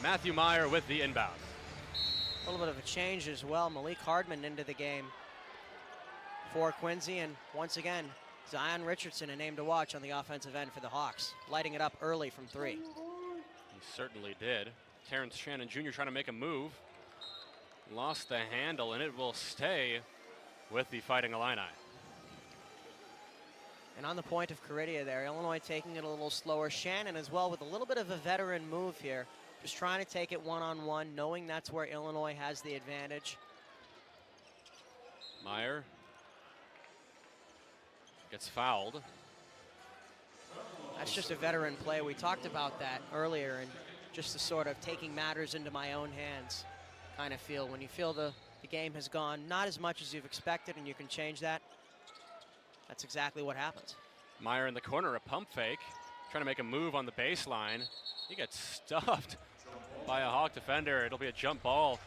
Matthew Meyer with the inbound. A little bit of a change as well. Malik Hardman into the game for Quincy, and once again, Zion Richardson, a name to watch on the offensive end for the Hawks, lighting it up early from three. He certainly did. Terrence Shannon Jr. trying to make a move. Lost the handle, and it will stay with the Fighting Illini. And on the point of Caridia there, Illinois taking it a little slower. Shannon as well with a little bit of a veteran move here. Just trying to take it one-on-one, knowing that's where Illinois has the advantage. Meyer gets fouled. That's just a veteran play. We talked about that earlier, and just the sort of taking matters into my own hands kind of feel. When you feel the game has gone not as much as you've expected and you can change that, that's exactly what happens. Meyer in the corner, a pump fake, trying to make a move on the baseline. He gets stuffed by a Hawk defender. It'll be a jump ball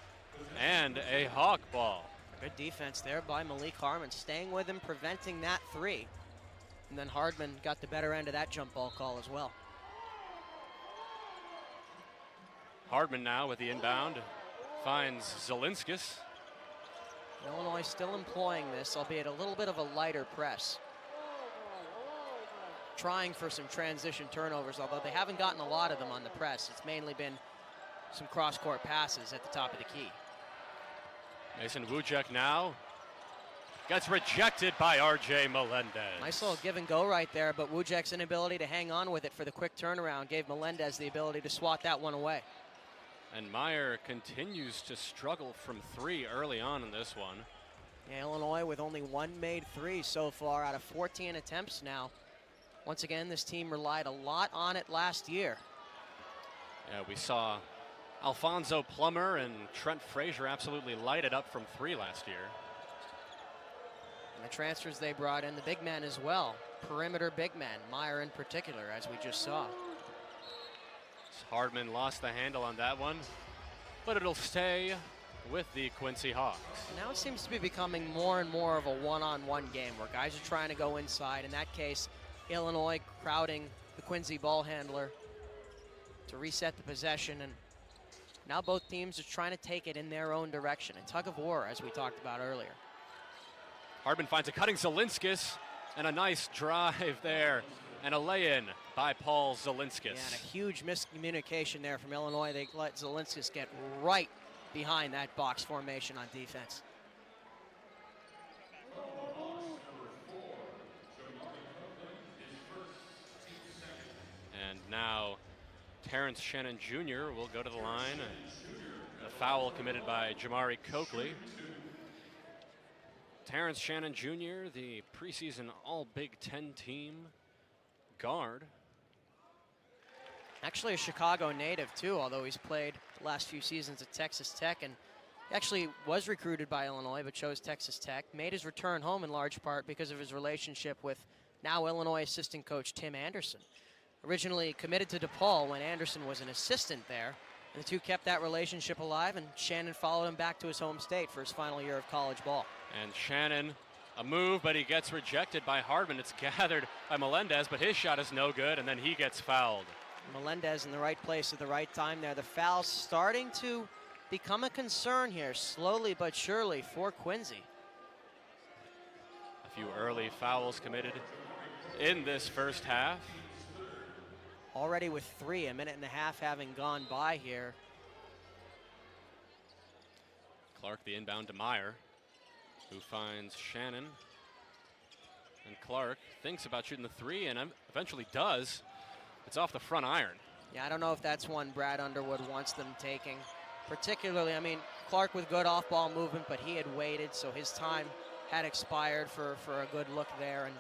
and a Hawk ball. Good defense there by Malik Hardman, staying with him, preventing that three. And then Hardman got the better end of that jump ball call as well. Hardman now with the inbound, finds Zelinskis. Illinois still employing this, albeit a little bit of a lighter press. Trying for some transition turnovers, although they haven't gotten a lot of them on the press. It's mainly been some cross-court passes at the top of the key. Mason Wujek now gets rejected by R.J. Melendez. Nice little give and go right there, but Wujek's inability to hang on with it for the quick turnaround gave Melendez the ability to swat that one away. And Meyer continues to struggle from three early on in this one. Yeah, Illinois with only one made three so far out of 14 attempts now. Once again, this team relied a lot on it last year. Yeah, we saw Alfonso Plummer and Trent Frazier absolutely light it up from three last year. And the transfers they brought in, the big men as well. Perimeter big men, Meyer in particular, as we just saw. Hardman lost the handle on that one, but it'll stay with the Quincy Hawks. Now it seems to be becoming more and more of a one-on-one game where guys are trying to go inside. In that case, Illinois crowding the Quincy ball handler to reset the possession, and now both teams are trying to take it in their own direction. A tug of war, as we talked about earlier. Hardman finds a cutting Zelinskis, and a nice drive there, and a lay-in by Paul Zelinskis. Yeah, and a huge miscommunication there from Illinois. They let Zelinskis get right behind that box formation on defense. And now Terrence Shannon Jr. will go to the line. A foul committed by Jamari Coakley. Terrence Shannon Jr., the preseason All-Big Ten team guard. Actually a Chicago native too, although he's played the last few seasons at Texas Tech, and he actually was recruited by Illinois but chose Texas Tech. Made his return home in large part because of his relationship with now Illinois assistant coach Tim Anderson. Originally committed to DePaul when Anderson was an assistant there, and the two kept that relationship alive, and Shannon followed him back to his home state for his final year of college ball. And Shannon, a move, but he gets rejected by Hardman. It's gathered by Melendez, but his shot is no good, and then he gets fouled. Melendez in the right place at the right time there. The foul's starting to become a concern here, slowly but surely, for Quincy. A few early fouls committed in this first half. Already with three, a minute and a half having gone by here. Clark the inbound to Meyer, who finds Shannon. And Clark thinks about shooting the three and eventually does. It's off the front iron. Yeah, I don't know if that's one Brad Underwood wants them taking. Particularly, I mean, Clark with good off-ball movement, but he had waited, so his time had expired for a good look there. And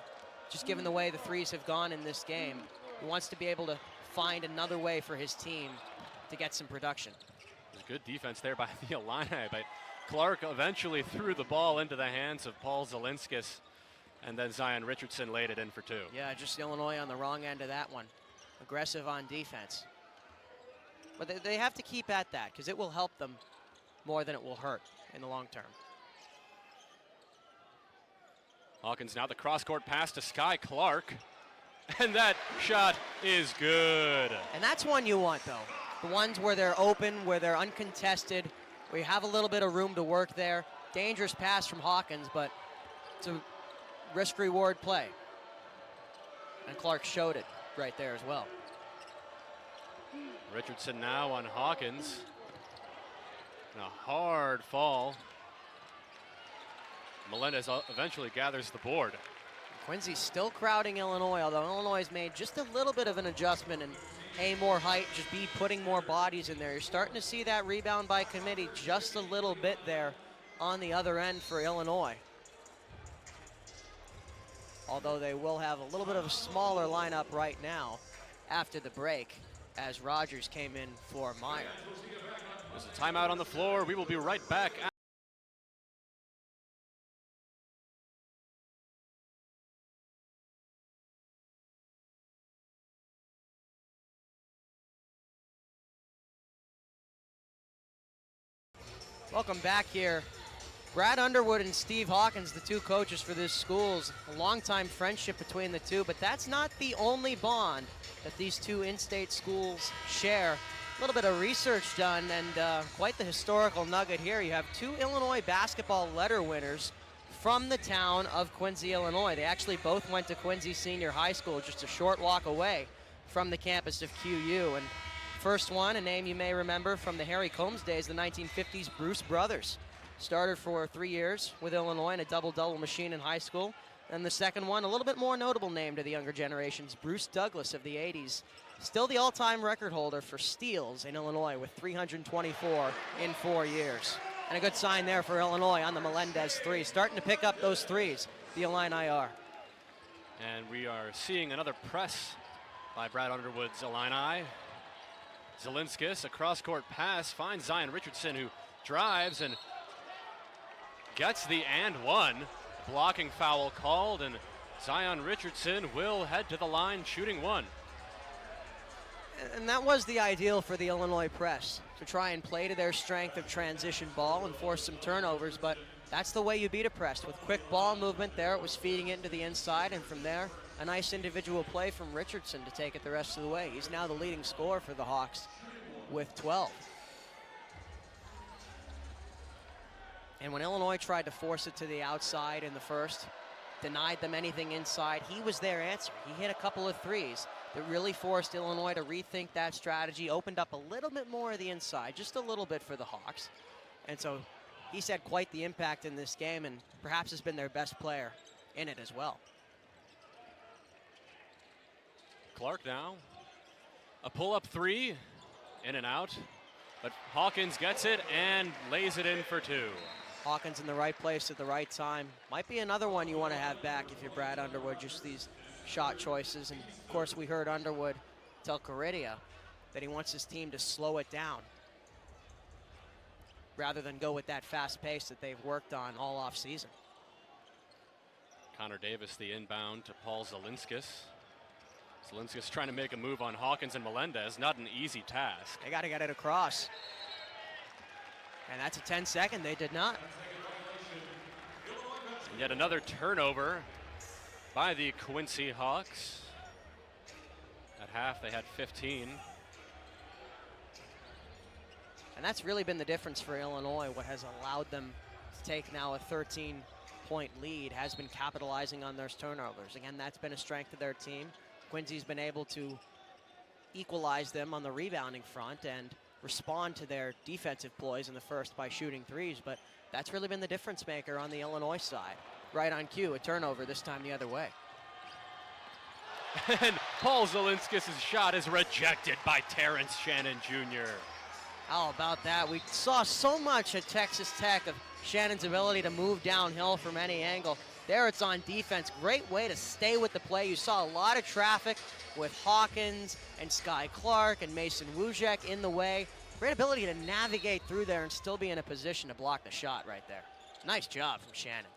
just given the way the threes have gone in this game, he wants to be able to find another way for his team to get some production. There's good defense there by the Illini, but Clark eventually threw the ball into the hands of Paul Zelinskis, and then Zion Richardson laid it in for two. Yeah, just Illinois on the wrong end of that one. Aggressive on defense. But they have to keep at that because it will help them more than it will hurt in the long term. Hawkins now the cross-court pass to Sky Clark. And that shot is good. And that's one you want, though. The ones where they're open, where they're uncontested, where you have a little bit of room to work there. Dangerous pass from Hawkins, but it's a risk-reward play. And Clark showed it right there as well. Richardson now on Hawkins. And a hard fall. Melendez eventually gathers the board. Quincy's still crowding Illinois, although Illinois has made just a little bit of an adjustment and A, more height, just B, putting more bodies in there. You're starting to see that rebound by committee just a little bit there on the other end for Illinois. Although they will have a little bit of a smaller lineup right now after the break as Rogers came in for Meyer. There's a timeout on the floor. We will be right back. Welcome back here. Brad Underwood and Steve Hawkins, the two coaches for this school's a longtime friendship between the two, but that's not the only bond that these two in-state schools share. A little bit of research done, and quite the historical nugget here. You have two Illinois basketball letter winners from the town of Quincy, Illinois. They actually both went to Quincy Senior High School, just a short walk away from the campus of QU. And first one, a name you may remember from the Harry Combs days, the 1950s, Bruce Brothers. Started for 3 years with Illinois in a double-double machine in high school. And the second one, a little bit more notable name to the younger generations, Bruce Douglas of the 80s. Still the all-time record holder for steals in Illinois with 324 in 4 years. And a good sign there for Illinois on the Melendez three. Starting to pick up those threes, the Illini are. And we are seeing another press by Brad Underwood's Illini. Zelinskis, a cross-court pass, finds Zion Richardson, who drives and gets the and one. Blocking foul called, and Zion Richardson will head to the line shooting one. And that was the ideal for the Illinois press, to try and play to their strength of transition ball and force some turnovers, but that's the way you beat a press. With quick ball movement there, it was feeding it into the inside, and from there, a nice individual play from Richardson to take it the rest of the way. He's now the leading scorer for the Hawks with 12. And when Illinois tried to force it to the outside in the first, denied them anything inside, he was their answer. He hit a couple of threes that really forced Illinois to rethink that strategy, opened up a little bit more of the inside, just a little bit for the Hawks. And so he's had quite the impact in this game and perhaps has been their best player in it as well. Clark now, a pull-up three, in and out, but Hawkins gets it and lays it in for two. Hawkins in the right place at the right time. Might be another one you want to have back if you're Brad Underwood, just these shot choices. And of course we heard Underwood tell Caridia that he wants his team to slow it down rather than go with that fast pace that they've worked on all off season. Connor Davis, the inbound to Paul Zelinskis. Zelinskis trying to make a move on Hawkins and Melendez, not an easy task. They got to get it across. And that's a 10-second, they did not. And yet another turnover by the Quincy Hawks. At half, they had 15. And that's really been the difference for Illinois. What has allowed them to take now a 13-point lead has been capitalizing on those turnovers. Again, that's been a strength of their team. Quincy's been able to equalize them on the rebounding front and respond to their defensive ploys in the first by shooting threes, but that's really been the difference maker on the Illinois side. Right on cue, a turnover, this time the other way. And Paul Zelinskis' shot is rejected by Terrence Shannon Jr. How about that? We saw so much at Texas Tech of Shannon's ability to move downhill from any angle. There it's on defense. Great way to stay with the play. You saw a lot of traffic with Hawkins and Sky Clark and Mason Wujek in the way. Great ability to navigate through there and still be in a position to block the shot right there. Nice job from Shannon.